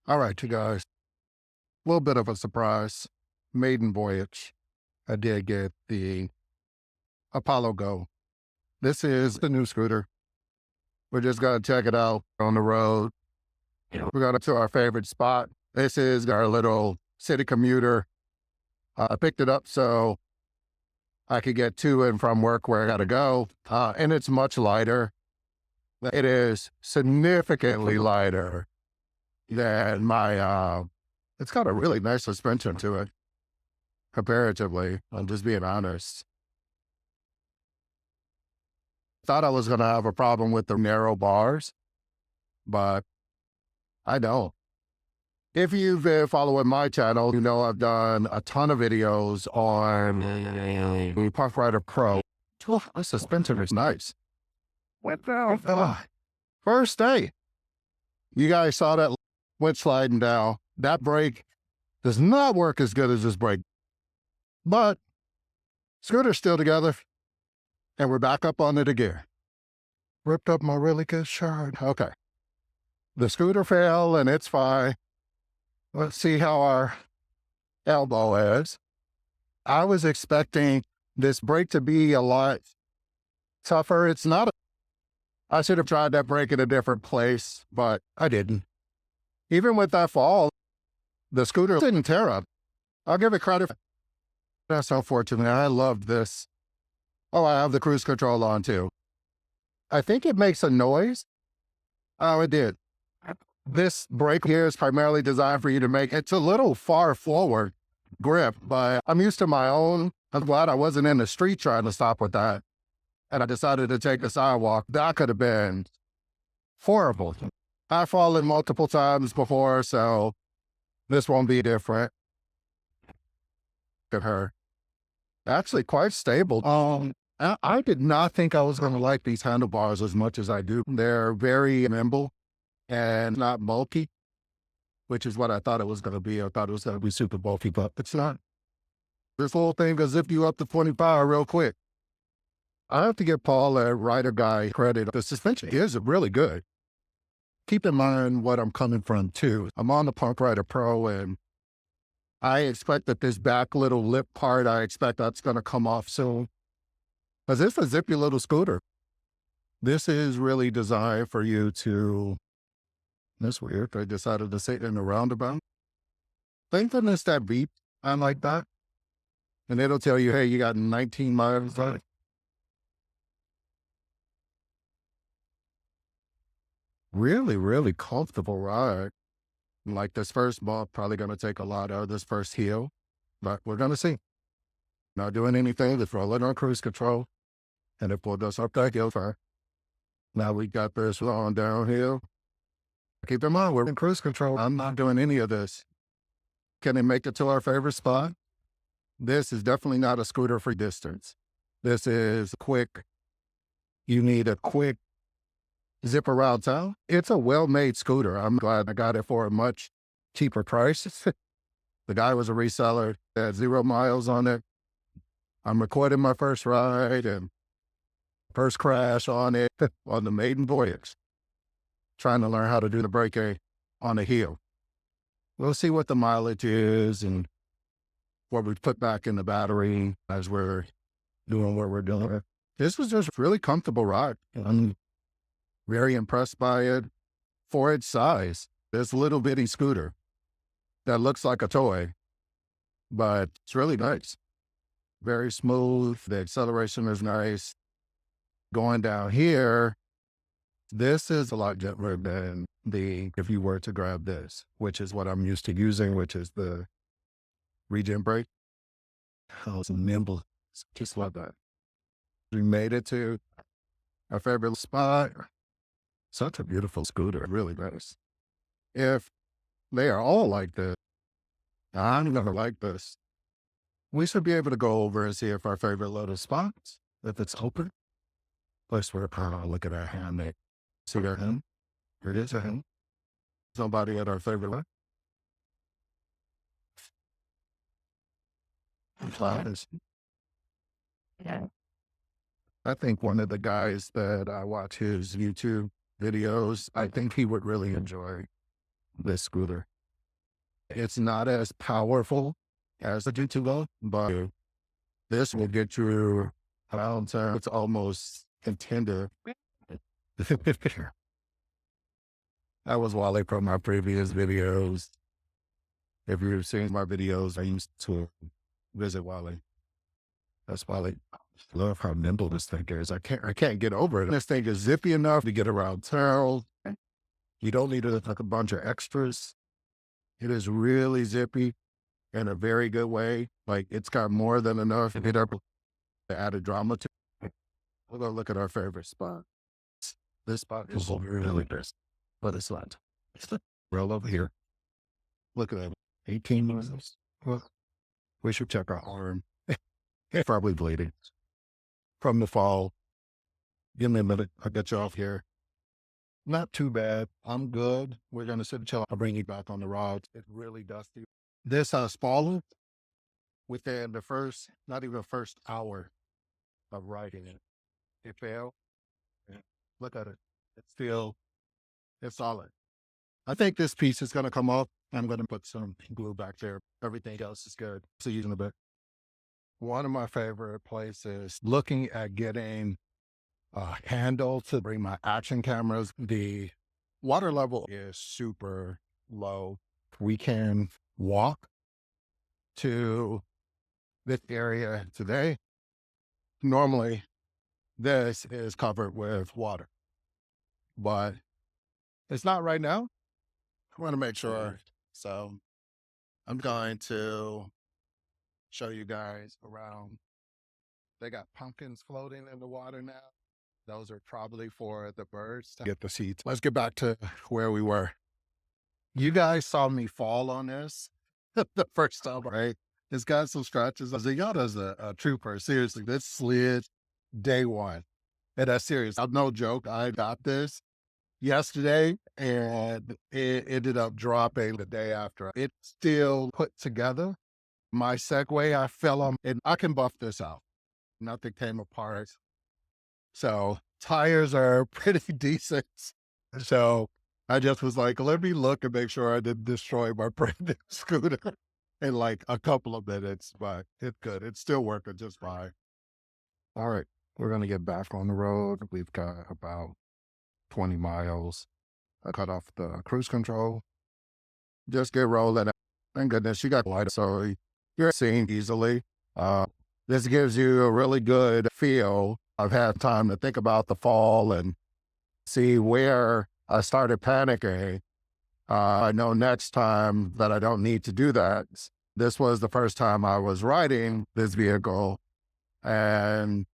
All right, you guys, a little bit of a surprise. Maiden Voyage. I did get the Apollo Go. This is the new scooter. We're just going to check it out on the road. We're going to our favorite spot. This is our little city commuter. I picked it up so I could get to and from work where I got to go. And it's much lighter. It is significantly lighter than my, it's got a really nice suspension to it, comparatively. I'm just being honest. Thought I was going to have a problem with the narrow bars, but I don't. If you've been following my channel, you know I've done a ton of videos on the Park Rider Pro. The suspension is nice. What the? First day. You guys saw that went sliding down. That brake does not work as good as this brake. But scooter's still together, and we're back up on it again. Ripped up my really good shirt. Okay. The scooter fell, and it's fine. Let's see how our elbow is. I was expecting this brake to be a lot tougher. It's not. I should have tried that brake in a different place, but I didn't. Even with that fall, the scooter didn't tear up. I'll give it credit. That's unfortunate. I loved this. Oh, I have the cruise control on too. I think it makes a noise. Oh, it did. This brake here is primarily designed for you to make, it's a little far forward grip, but I'm used to my own. I'm glad I wasn't in the street trying to stop with that. And I decided to take the sidewalk. That could have been horrible. I've fallen multiple times before, so this won't be different. Look at her. Actually quite stable. I did not think I was going to like these handlebars as much as I do. They're very nimble and not bulky, which is what I thought it was going to be. I thought it was going to be super bulky, but it's not. This whole thing will zip you up to 25 real quick. I have to give Paul, a rider guy, credit. The suspension is really good. Keep in mind what I'm coming from too. I'm on the Park Rider Pro, and I expect that this back little lip part, I expect that's going to come off soon. Because it's a zippy little scooter. This is really designed for you to, that's weird. I decided to sit in the roundabout. Thank goodness that beep, I like that. And it'll tell you, hey, you got 19 miles on it. Really, really comfortable ride. Like this first bump, probably going to take a lot out of this first hill, but we're going to see. Not doing anything, just rolling on cruise control, and it pulled us up that hill far. Now we got this long downhill. Keep in mind, we're in cruise control. I'm not doing any of this. Can it make it to our favorite spot? This is definitely not a scooter for distance. This is quick. You need a quick zip around town. It's a well-made scooter. I'm glad I got it for a much cheaper price. The guy was a reseller, had 0 miles on it. I'm recording my first ride and first crash on it on the Maiden Voyage. Trying to learn how to do the braking on a hill. We'll see what the mileage is and what we put back in the battery as we're doing what we're doing. This was just a really comfortable ride. I'm very impressed by it for its size. This little bitty scooter that looks like a toy, but it's really nice. Very smooth. The acceleration is nice. Going down here, this is a lot gentler than if you were to grab this, which is what I'm used to using, which is the regen brake. Oh, it's nimble. It's just like that. We made it to our favorite spot. Such a beautiful scooter, really nice. If they are all like this, I'm gonna like this. We should be able to go over and see if our favorite little spots, if it's open. Place where look at our hand there. See our hand? Here it is, a hand. Somebody at our favorite one. Flowers. Yeah. I think one of the guys that I watch his YouTube videos, I think he would really enjoy this scooter. It's not as powerful as the G2, but this will get you around town. It's almost intended. That was Wally from my previous videos. If you've seen my videos, I used to visit Wally. That's Wally. I love how nimble this thing is. I can't get over it. This thing is zippy enough to get around town. You don't need like a bunch of extras. It is really zippy in a very good way. Like it's got more than enough to get up to add a drama to it. We'll go look at our favorite spot. This spot is really best. But it's not. It's the roll over here. Look at that. 18 miles. Well, we should check our arm. It's probably bleeding from the fall. Give me a minute. I'll get you off here. Not too bad. I'm good. We're going to sit and chill. I'll bring you back on the rods. It's really dusty. This spoiler within the first, not even the first hour of riding it. It failed. Look at it. It's solid. I think this piece is going to come off. I'm going to put some glue back there. Everything else is good. See you in a bit. One of my favorite places, looking at getting a handle to bring my action cameras. The water level is super low. We can walk to this area today. Normally, this is covered with water, but it's not right now. I want to make sure. So I'm going to show you guys around. They got pumpkins floating in the water now. Those are probably for the birds to get the seeds. Let's get back to where we were. You guys saw me fall on this the first time, right? It's got some scratches. Zayada's a trooper. Seriously, this slid day one. And that's serious. I'm no joke. I got this yesterday and it ended up dropping the day after. It's still put together. My Segway, I fell on, and I can buff this out. Nothing came apart. So tires are pretty decent. So I just was like, let me look and make sure I didn't destroy my brand new scooter in like a couple of minutes, but it's good. It's still working just fine. All right, we're going to get back on the road. We've got about 20 miles. I cut off the cruise control. Just get rolling. Thank goodness you got light, so you're seeing easily. This gives you a really good feel. I've had time to think about the fall and see where I started panicking. I know next time that I don't need to do that. This was the first time I was riding this vehicle, and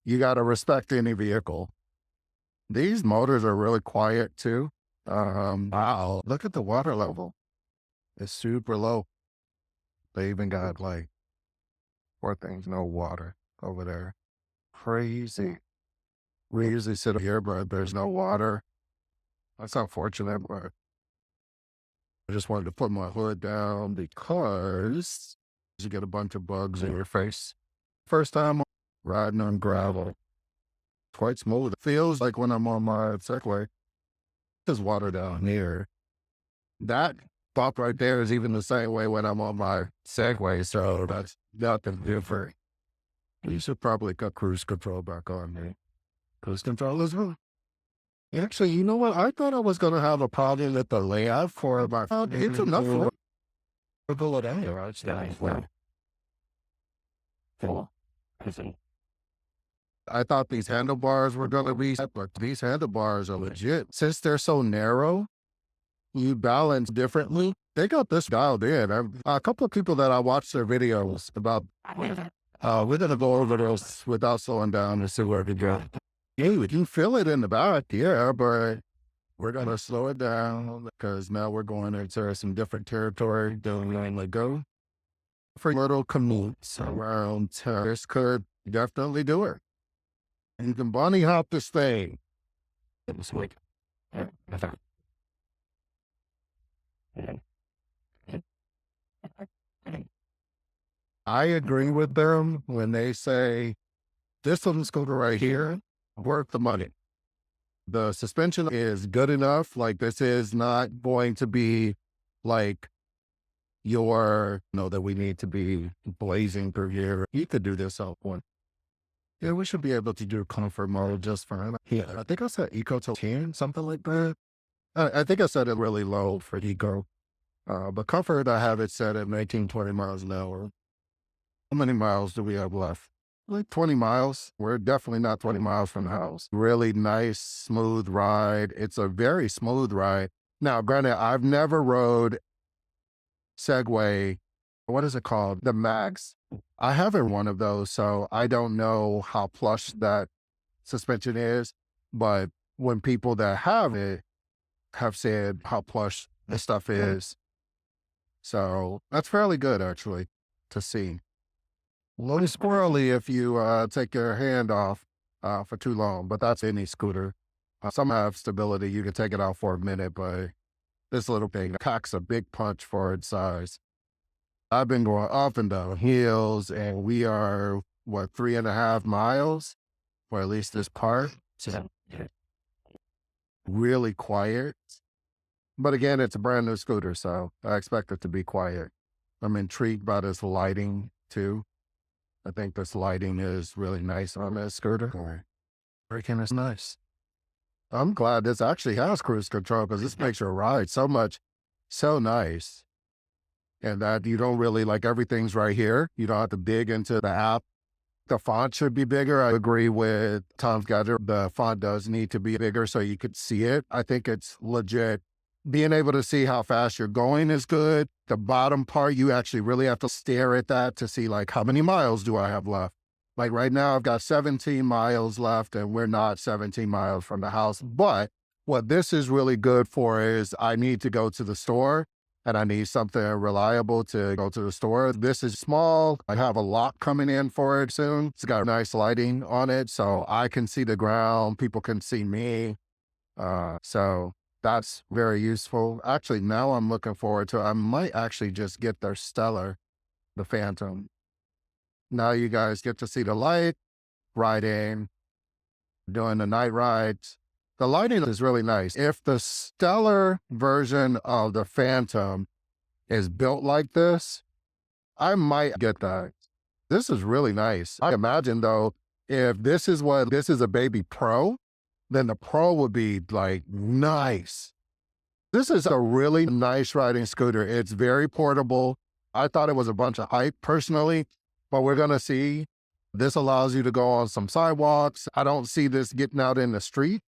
you got to respect any vehicle. These motors are really quiet too. Wow, look at the water level. It's super low. They even got like, poor things, no water over there. Crazy. We usually sit here, but there's no water. That's unfortunate, but I just wanted to put my hood down because you get a bunch of bugs in your face. First time riding on gravel. Quite smooth. It feels like when I'm on my Segway. There's water down here. That bump right there is even the same way when I'm on my Segway, so that's nothing different. You should probably cut cruise control back on me. Cruise control is really. Actually, you know what? I thought I was going to have a problem with the layout for my. It's enough for the day, right? I thought these handlebars were going to be, but these handlebars are legit. Since they're so narrow, you balance differently. They got this dialed in. A couple of people that I watched their videos about, we're going to go over those without slowing down and see where we go. Yeah, we can feel it in the back, yeah, but we're going to slow it down because now we're going into some different territory than we normally go. For little commutes around town, this could definitely do it. And you can bunny hop this thing. It was sweet. I agree with them when they say this little scooter right here, worth the money. The suspension is good enough. Like this is not going to be like that we need to be blazing through here. You could do this up one. Yeah, we should be able to do comfort mode just fine. Yeah, I think I said eco to 10, something like that. I think I set it really low for eco. But comfort, I have it set at 19, 20 miles an hour. How many miles do we have left? Like 20 miles. We're definitely not 20 miles from the house. Really nice, smooth ride. It's a very smooth ride. Now, granted, I've never rode Segway. What is it called? The Max. I haven't one of those, so I don't know how plush that suspension is. But when people that have it have said how plush this stuff is, so that's fairly good actually to see. A little squirrely if you take your hand off for too long, but that's any scooter. Some have stability. You can take it out for a minute, but this little thing packs a big punch for its size. I've been going up and down hills, and we are, what, 3.5 miles, or at least this part. So, really quiet. But again, it's a brand new scooter, so I expect it to be quiet. I'm intrigued by this lighting too. I think this lighting is really nice on this scooter. Freaking is nice. I'm glad this actually has cruise control because this makes your ride so nice. And that you don't really like everything's right here. You don't have to dig into the app. The font should be bigger. I agree with Tom's Gadget. The font does need to be bigger so you could see it. I think it's legit. Being able to see how fast you're going is good. The bottom part, you actually really have to stare at that to see like how many miles do I have left. Like right now, I've got 17 miles left and we're not 17 miles from the house. But what this is really good for is I need to go to the store and I need something reliable to go to the store. This is small. I have a lock coming in for it soon. It's got nice lighting on it, so I can see the ground. People can see me. So that's very useful. Actually, now I'm looking forward to, I might actually just get their Stellar, the Phantom. Now you guys get to see the light, riding, doing the night rides. The lighting is really nice. If the Stellar version of the Phantom is built like this, I might get that. This is really nice. I imagine though, if this is a baby Pro, then the Pro would be like nice. This is a really nice riding scooter. It's very portable. I thought it was a bunch of hype personally, but we're gonna see. This allows you to go on some sidewalks. I don't see this getting out in the street.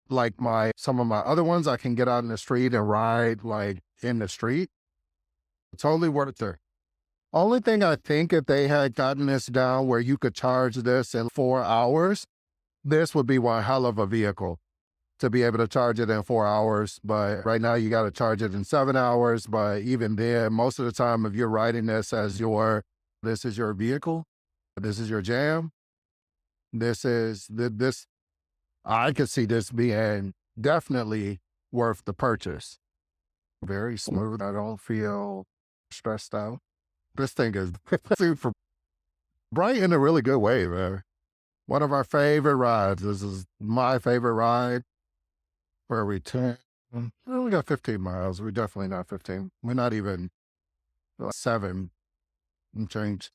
Like some of my other ones, I can get out in the street and ride like in the street. Totally worth it. Only thing I think if they had gotten this down where you could charge this in 4 hours, this would be one hell of a vehicle to be able to charge it in 4 hours. But right now you got to charge it in 7 hours. But even then, most of the time, if you're riding this as this is your vehicle, this is your jam, I could see this being definitely worth the purchase. Very smooth. I don't feel stressed out. This thing is super bright in a really good way, man. One of our favorite rides. This is my favorite ride. Where we we only got 15 miles. We're definitely not 15. We're not even 7 and change.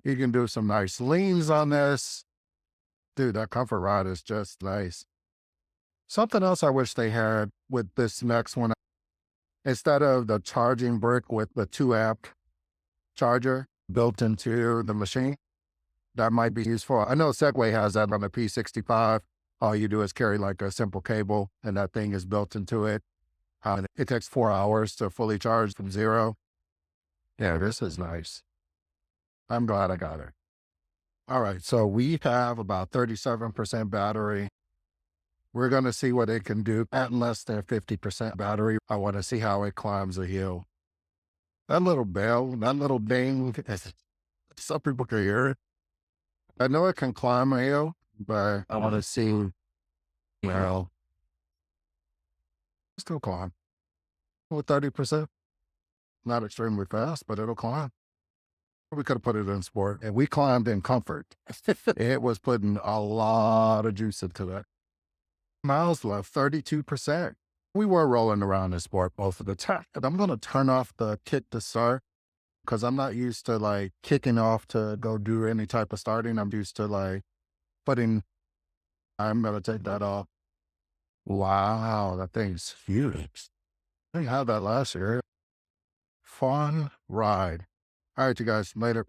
You can do some nice leans on this. Dude, that comfort ride is just nice. Something else I wish they had with this next one, instead of the charging brick with the 2-amp charger built into the machine, that might be useful. I know Segway has that on the P65. All you do is carry like a simple cable and that thing is built into it. It takes 4 hours to fully charge from zero. Yeah, this is nice. I'm glad I got it. All right, so we have about 37% battery. We're going to see what it can do at less than 50% battery. I want to see how it climbs a hill. That little bell, that little ding, some people can hear it. I know it can climb a hill, but I want to see, well, still climb. With 30%, not extremely fast, but it'll climb. We could have put it in sport, and we climbed in comfort. It was putting a lot of juice into that. Miles left, 32%. We were rolling around this board most of the time. And I'm gonna turn off the kick to start because I'm not used to like kicking off to go do any type of starting. I'm used to like putting. I'm gonna take that off. Wow, that thing's huge. I didn't have that last year. Fun ride. All right, you guys, later.